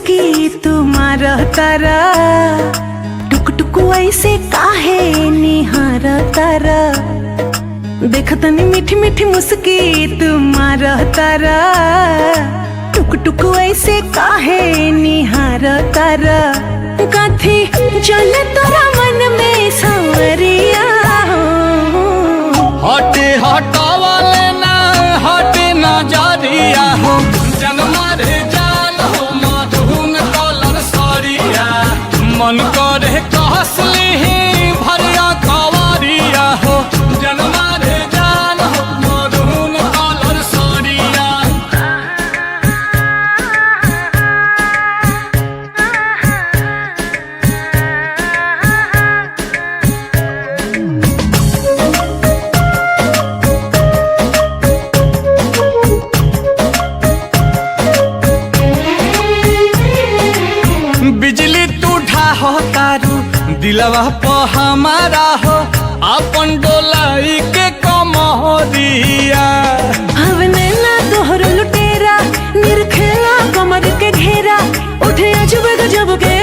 मुस्की तुम्हारा तारा, टुक टुक ऐसे काहे निहार तारा। देखतनी मीठी मीठी मुस्की तुम्हारा तारा, टुक टुक ऐसे काहे निहार तारा। कथी चले तोरा मन में सांवरिया, हटे हटावाले ना हटे ना जारिया हो। जनमा रे जान हो मधुन कलर सरिया, मन करे कहसली भरिया खवरिया हो। जनमा रे जान हो मधुन कलर सरिया। बिजली तू ढाहो तारू दिलवा प हमारा हो, अपन डोलाई के कमरिया। हवने ना तोहर लुटेरा, निरखेला कमर के घेरा, उठे अजब गजब के